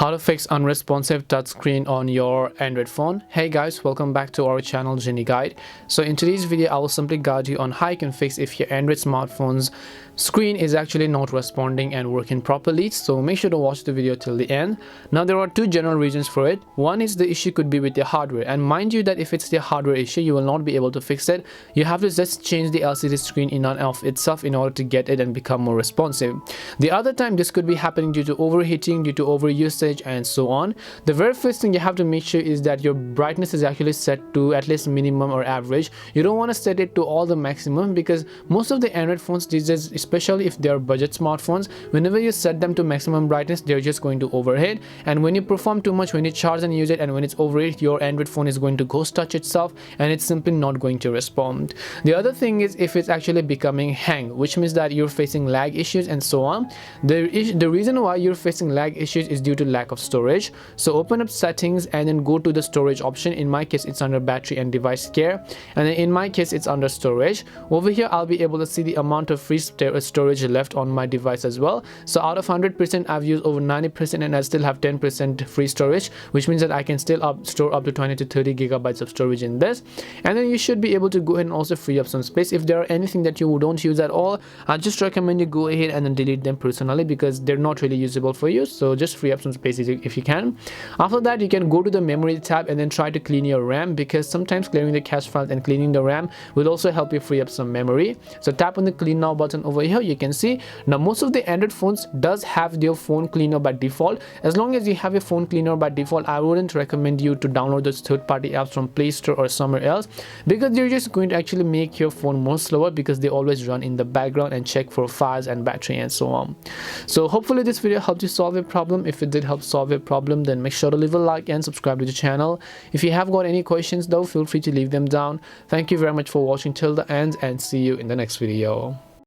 How to fix unresponsive touchscreen on your Android phone. Hey guys, welcome back to our channel Genie Guide. So in today's video I will simply guide you on how you can fix if your Android smartphone's screen is actually not responding and working properly. So make sure to watch the video till the end. Now there are two general reasons for it. One is the issue could be with your hardware, and mind you that if it's the hardware issue you will not be able to fix it. You have to just change the LCD screen in and of itself in order to get it and become more responsive. The other time this could be happening due to overheating, due to overusage and so on. The very first thing you have to make sure is that your brightness is actually set to at least minimum or average. You don't want to set it to all the maximum, because most of the Android phones these days, especially if they are budget smartphones, whenever you set them to maximum brightness they're just going to overheat, and when you perform too much, when you charge and use it, and when it's overheat, your Android phone is going to ghost touch itself and it's simply not going to respond. The other thing is if it's actually becoming hang, which means that you're facing lag issues and so on. The reason why you're facing lag issues is due to lack of storage. So open up settings and then go to the storage option. In my case it's under battery and device care, and then in my case it's under storage. Over here I'll be able to see the amount of free storage left on my device as well. So out of 100% I've used over 90% and I still have 10% free storage, which means that I can still store up to 20 to 30 gigabytes of storage in this. And then you should be able to go ahead and also free up some space. If there are anything that you don't use at all, I just recommend you go ahead and then delete them personally, because they're not really usable for you. So just free up some space if you can. After that you can go to the memory tab and then try to clean your RAM, because sometimes clearing the cache files and cleaning the RAM will also help you free up some memory. So tap on the clean now button over here. You can see now most of the Android phones does have their phone cleaner by default. As long as you have a phone cleaner by default, I wouldn't recommend you to download those third-party apps from Play Store or somewhere else, because they're just going to actually make your phone more slower, because they always run in the background and check for files and battery and so on. So hopefully this video helped you solve a problem. If it did help solve a problem, then make sure to leave a like and subscribe to the channel. If you have got any questions though, feel free to leave them down. Thank you very much for watching till the end, and see you in the next video.